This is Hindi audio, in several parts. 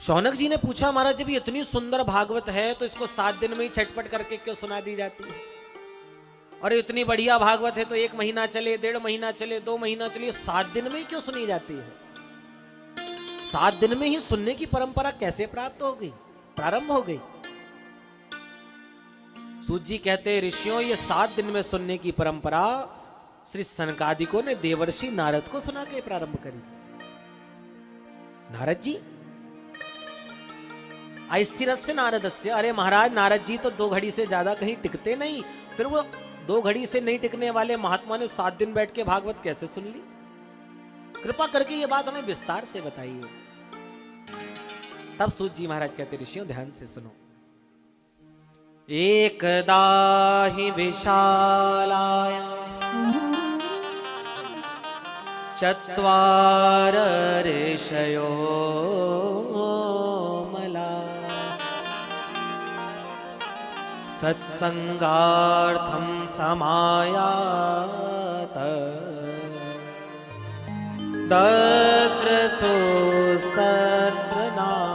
शौनक जी ने पूछा, महाराज जब ये इतनी सुंदर भागवत है तो इसको 7 दिन में ही छटपट करके क्यों सुना दी जाती है? और इतनी बढ़िया भागवत है तो 1 महीना चले, 1.5 महीना चले, 2 महीना चले, 7 दिन में ही क्यों सुनी जाती है? 7 दिन में ही सुनने की परंपरा कैसे प्राप्त हो गई, प्रारंभ हो गई? सूत जी कहते, ऋषियों ये 7 दिन में सुनने की परंपरा श्री सनकादिकों ने देवर्षि नारद को सुना के प्रारंभ करी। नारद जी अस्थिरस्य नारदस्य, अरे महाराज नारद जी तो 2 घड़ी से ज्यादा कहीं टिकते नहीं, फिर वो 2 घड़ी से नहीं टिकने वाले महात्मा ने 7 दिन बैठ के भागवत कैसे सुन ली? कृपा करके ये बात हमें विस्तार से बताइए। तब सूत जी महाराज कहते, ऋषियों ध्यान से सुनो। एकदा हि विशालाय चत्वार ऋषयो मला सत्संगार्थं समायात दद्रसोस्तत्र नारद।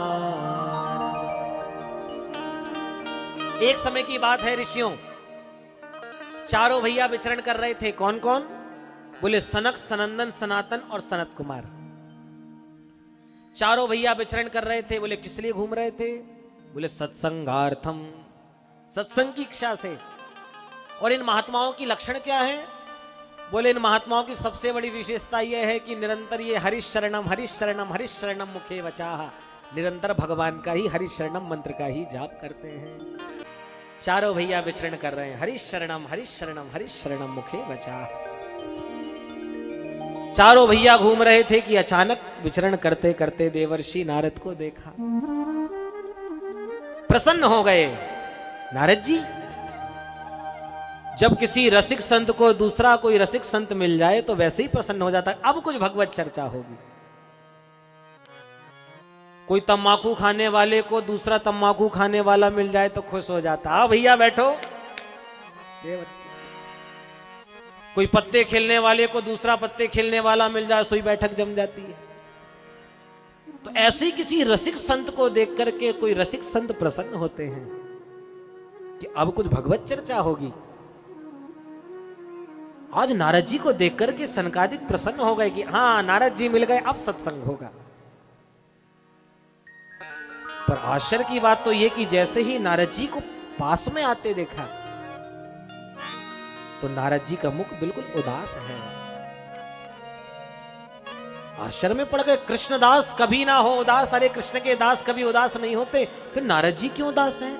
एक समय की बात है ऋषियों, चारों भैया विचरण कर रहे थे। कौन कौन? बोले सनक, सनंदन, सनातन और सनत कुमार। चारों भैया विचरण कर रहे थे। बोले किस लिए घूम रहे थे? बोले सत्संगार्थम, सत्संग की इच्छा से। और इन महात्माओं की लक्षण क्या है? बोले इन महात्माओं की सबसे बड़ी विशेषता यह है कि निरंतर ये हरिशरणम हरिशरणम हरिशरणम मुखे वचाहा, निरंतर भगवान का ही हरिशरणम मंत्र का ही जाप करते हैं। चारों भैया विचरण कर रहे हैं, हरिशरणम हरिशरणम हरिशरणम मुखे वचाहा। चारों भैया घूम रहे थे कि अचानक विचरण करते करते देवर्षि नारद को देखा। प्रसन्न हो गए। नारद जी, जब किसी रसिक संत को दूसरा कोई रसिक संत मिल जाए तो वैसे ही प्रसन्न हो जाता है। अब कुछ भगवत चर्चा होगी। कोई तंबाकू खाने वाले को दूसरा तंबाकू खाने वाला मिल जाए तो खुश हो जाता। हाँ भैया बैठो। कोई पत्ते खेलने वाले को दूसरा पत्ते खेलने वाला मिल जाए, सोई बैठक जम जाती है। तो ऐसे ही किसी रसिक संत को देख करके कोई रसिक संत प्रसन्न होते हैं कि अब कुछ भगवत चर्चा होगी। आज नारद जी को देख करके सनकादिक प्रसन्न हो गए कि हाँ नारद जी मिल गए, अब सत्संग होगा। पर आश्चर्य की बात तो यह कि जैसे ही नारद जी को पास में आते देखा तो नारद जी का मुख बिल्कुल उदास है। आश्चर्य में पड़ गए। कृष्णदास कभी ना हो उदास। अरे कृष्ण के दास कभी उदास नहीं होते, फिर नारद जी क्यों उदास हैं?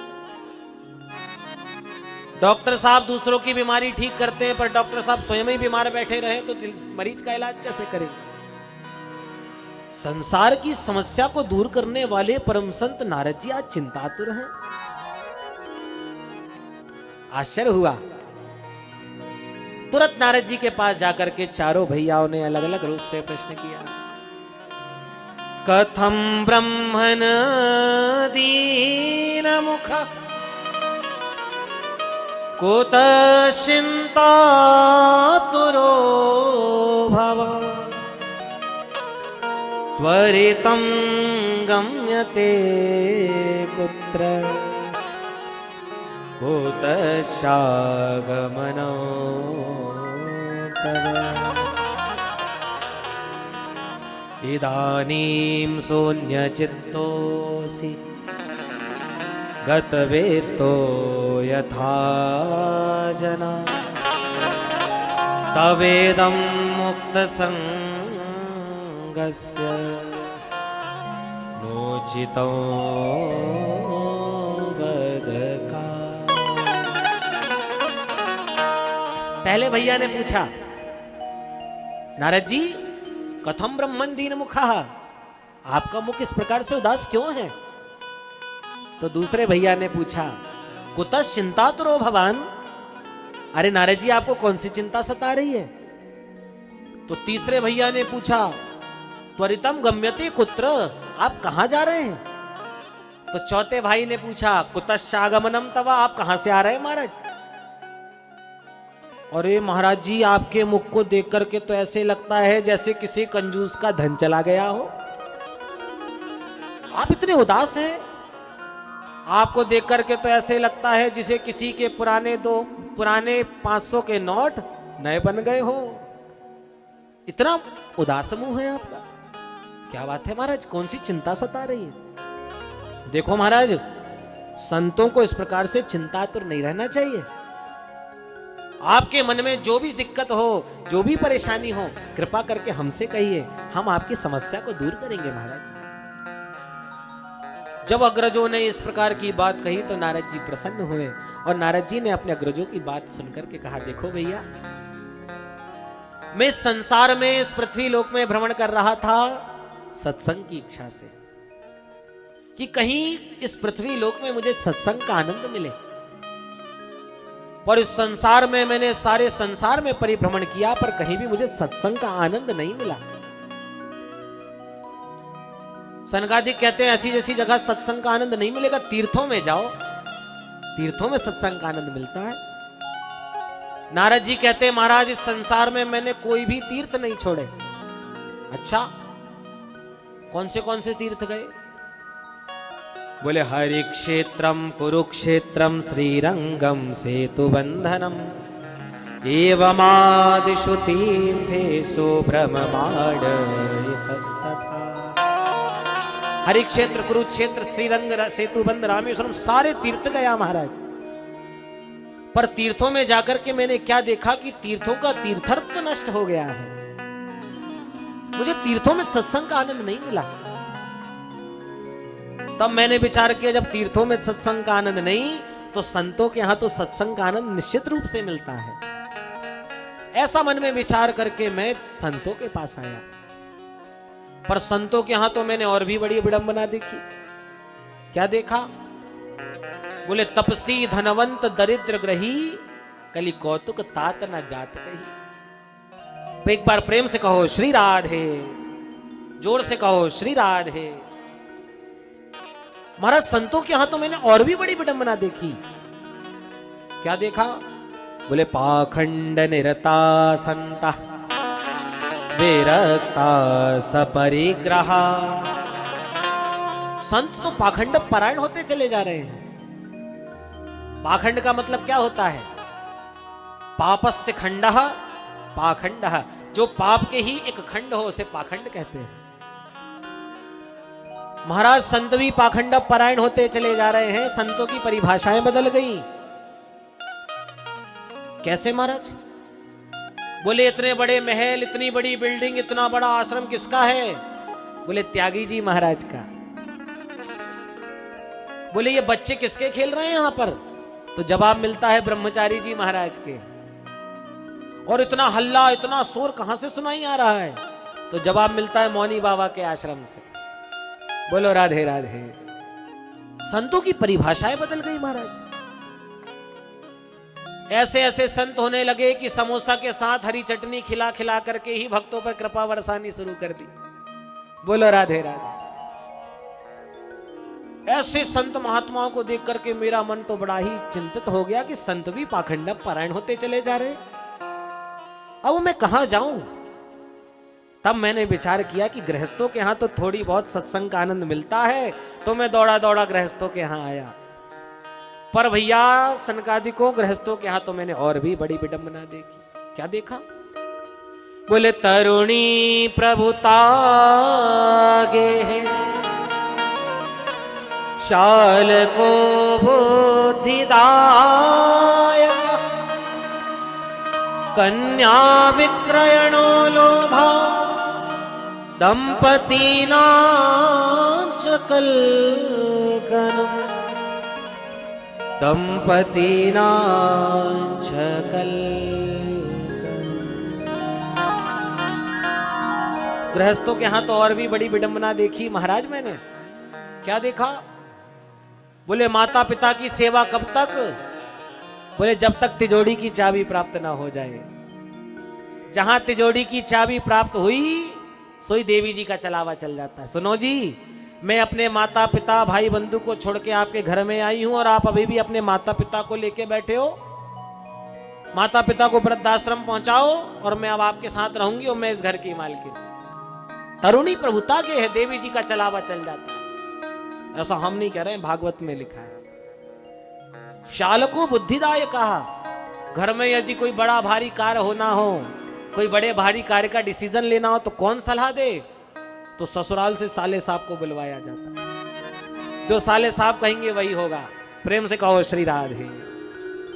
डॉक्टर साहब दूसरों की बीमारी ठीक करते हैं, पर डॉक्टर साहब स्वयं ही बीमार बैठे रहे तो मरीज का इलाज कैसे करेंगे? संसार की समस्या को दूर करने वाले परम संत नारद जी आज चिंतातुर हैं। आश्चर्य हुआ। तुरंत नारद जी के पास जाकर के चारों भैयाओं ने अलग अलग रूप से प्रश्न किया। कथम ब्रह्मन दीन मुख कुतश्चिन्तातुरो भव त्वरितं गम्यते कुत्र कुतश्चागमनो तव इदानीं शून्यचित्तोऽसि गतवेतो यथा जना तवेदं मुक्तसंगस्य नोचितो वदका। पहले भैया ने पूछा, नारद जी कथम ब्रह्मन दीन मुखा, आपका मुख इस प्रकार से उदास क्यों है? तो दूसरे भैया ने पूछा, कुतः चिंतातुरो भवान, अरे नारद जी आपको कौन सी चिंता सता रही है? तो तीसरे भैया ने पूछा, त्वरितम गम्यते कुत्र, आप कहां जा रहे हैं? तो चौथे भाई ने पूछा, कुतश्चागमनम तवा, आप कहां से आ रहे हैं महाराज? अरे महाराज जी आपके मुख को देख करके तो ऐसे लगता है जैसे किसी कंजूस का धन चला गया हो। आप इतने उदास हैं, आपको देख करके तो ऐसे लगता है जिसे किसी के पुराने 500 के नोट नए बन गए हो। इतना उदास मुंह है आपका, क्या बात है महाराज, कौन सी चिंता सता रही है? देखो महाराज, संतों को इस प्रकार से चिंतातुर नहीं रहना चाहिए। आपके मन में जो भी दिक्कत हो, जो भी परेशानी हो, कृपा करके हमसे कहिए, हम आपकी समस्या को दूर करेंगे महाराज। जब अग्रजों ने इस प्रकार की बात कही तो नारद जी प्रसन्न हुए और नारद जी ने अपने अग्रजों की बात सुनकर के कहा, देखो भैया, मैं इस संसार में, इस पृथ्वी लोक में भ्रमण कर रहा था सत्संग की इच्छा से, कि कहीं इस पृथ्वी लोक में मुझे सत्संग का आनंद मिले। पर इस संसार में मैंने सारे संसार में परिभ्रमण किया, पर कहीं भी मुझे सत्संग का आनंद नहीं मिला। सनकादिक कहते हैं ऐसी जैसी जगह सत्संग का आनंद नहीं मिलेगा, तीर्थों में जाओ, तीर्थों में सत्संग का आनंद मिलता है। नारद जी कहते हैं, महाराज इस संसार में मैंने कोई भी तीर्थ नहीं छोड़े। अच्छा, कौन से तीर्थ गए? बोले, हरि क्षेत्रम कुरुक्षेत्रम श्रीरंगम सेतुबंधनम एवमादिषु तीर्थेषु भ्रममाणयतस्तथा। हरि क्षेत्र, कुरुक्षेत्र, श्रीरंग, सेतुबंध, रामेश्वरम, सारे तीर्थ गया महाराज। पर तीर्थों में जाकर के मैंने क्या देखा कि तीर्थों का तीर्थत्व नष्ट हो गया है। मुझे तीर्थों में सत्संग का आनंद नहीं मिला। तब मैंने विचार किया, जब तीर्थों में सत्संग का आनंद नहीं, तो संतों के यहां तो सत्संग का आनंद निश्चित रूप से मिलता है। ऐसा मन में विचार करके मैं संतों के पास आया। पर संतों के यहां तो मैंने और भी बड़ी विडंबना देखी। क्या देखा? बोले, तपसी धनवंत दरिद्र ग्रही, कली कौतुक तात न जात कही। तो एक बार प्रेम से कहो श्री राधे, जोर से कहो श्री राधे। महाराज, संतों के यहां तो मैंने और भी बड़ी विडंबना देखी। क्या देखा? बोले, पाखंड निरता संता विरक्ता सपरिग्रहा। संत तो पाखंड परायण होते चले जा रहे हैं। पाखंड का मतलब क्या होता है? पापस्य खंडः पाखंडः, जो पाप के ही एक खंड हो उसे पाखंड कहते हैं। महाराज, संत भी पाखंड परायण होते चले जा रहे हैं। संतों की परिभाषाएं बदल गई। कैसे महाराज? बोले, इतने बड़े महल, इतनी बड़ी बिल्डिंग, इतना बड़ा आश्रम किसका है? बोले, त्यागी जी महाराज का। बोले, ये बच्चे किसके खेल रहे हैं यहां पर? तो जवाब मिलता है ब्रह्मचारी जी महाराज के। और इतना हल्ला, इतना शोर कहां से सुनाई आ रहा है? तो जवाब मिलता है मौनी बाबा के आश्रम से। बोलो राधे राधे। संतों की परिभाषाएं बदल गई महाराज। ऐसे ऐसे संत होने लगे कि समोसा के साथ हरी चटनी खिला खिला करके ही भक्तों पर कृपा बरसानी शुरू कर दी। बोलो राधे राधे। ऐसे संत महात्माओं को देख करके मेरा मन तो बड़ा ही चिंतित हो गया कि संत भी पाखंड परायण होते चले जा रहे। अब मैं कहां जाऊं? तब मैंने विचार किया कि गृहस्थों के यहां तो थोड़ी बहुत सत्संग का आनंद मिलता है, तो मैं दौड़ा दौड़ा गृहस्थों के यहां आया। पर भैया, सनकादिकों, गृहस्थों के यहां तो मैंने और भी बड़ी विडंबना देखी। क्या देखा? बोले, तरुणी प्रभुता गे शाल को बुद्धिदायक, कन्या विक्रयणो लोभा दंपतीना कलकनम, दंपतीना कलकनम। गृहस्थों के यहां तो और भी बड़ी विडंबना देखी महाराज मैंने। क्या देखा? बोले, माता पिता की सेवा कब तक? बोले, जब तक तिजोरी की चाबी प्राप्त ना हो जाए। जहां तिजोरी की चाबी प्राप्त हुई, सोई देवी जी का चलावा चल जाता है। सुनो जी, मैं अपने माता पिता, भाई बंधु को छोड़ के आपके घर में आई हूं और आप अभी भी अपने माता पिता को लेके बैठे हो। माता पिता को वृद्धाश्रम पहुंचाओ और मैं अब आपके साथ रहूंगी और मैं इस घर की मालकिन। तरुणी प्रभुता के है, देवी जी का चलावा चल जाता है। ऐसा हम नहीं कह रहे हैं, भागवत में लिखा है। शालको बुद्धिदाय कहा, घर में यदि कोई बड़ा भारी कार्य होना हो, कोई बड़े भारी कार्य का डिसीजन लेना हो, तो कौन सलाह दे? तो ससुराल से साले साहब को बुलवाया जाता है। जो साले साहब कहेंगे वही होगा। प्रेम से कहो श्री राधे।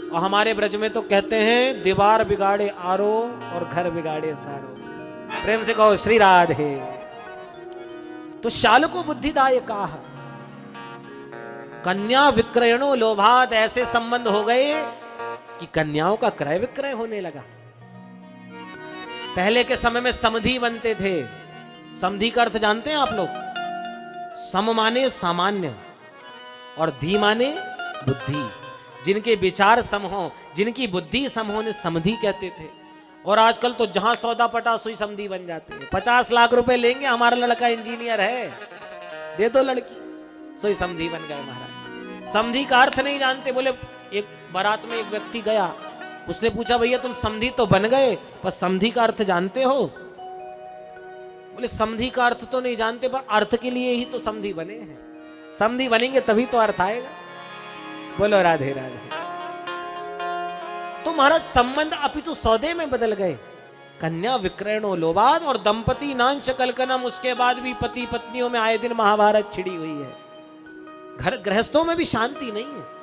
और हमारे ब्रज में तो कहते हैं, दीवार बिगाड़े आरो और घर बिगाड़े सारो। प्रेम से कहो श्री राधे। तो शालको बुद्धिदाय कहा, कन्या विक्रयणो लोभात, ऐसे संबंध हो गए कि कन्याओं का क्रय विक्रय होने लगा। पहले के समय में समधी बनते थे। समधी का अर्थ जानते हैं आप लोग? सम माने सामान्य और धी माने बुद्धि। जिनके विचार सम हो, जिनकी बुद्धि सम हो, ने समधी कहते थे। और आजकल तो जहां सौदा पटा सुई समधी बन जाते हैं। 50 लाख रुपए लेंगे, हमारा लड़का इंजीनियर है, दे दो लड़की, सोई समधी बन गए महाराज। समधी का अर्थ नहीं जानते। बोले एक बारात में एक व्यक्ति गया, उसने पूछा, भैया तुम समधी तो बन गए, पर समधी का अर्थ जानते हो? बोले समधी का अर्थ तो नहीं जानते, पर अर्थ के लिए ही तो समधी बने हैं। समधी बनेंगे तभी तो अर्थ आएगा। बोलो राधे राधे। तो महाराज संबंध अपितु सौदे में बदल गए। कन्या विक्रयणो लोभात और दंपति नांच कलकनम। उसके बाद भी पति पत्नियों में आए दिन महाभारत छिड़ी हुई है। घर गृहस्थों में भी शांति नहीं है।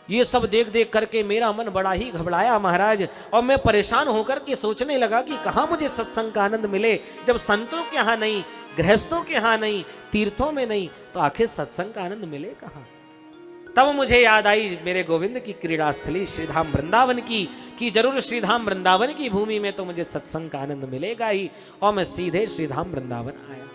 ये सब देख देख करके मेरा मन बड़ा ही घबराया महाराज, और मैं परेशान होकर के सोचने लगा कि कहां मुझे सत्संग का आनंद मिले। जब संतों के यहां नहीं, गृहस्थों के यहां नहीं, तीर्थों में नहीं, तो आखिर सत्संग का आनंद मिले कहां? तब मुझे याद आई मेरे गोविंद की क्रीड़ास्थली श्रीधाम वृंदावन की, कि जरूर श्रीधाम वृंदावन की भूमि में तो मुझे सत्संग का आनंद मिलेगा ही। और मैं सीधे श्रीधाम वृंदावन आया।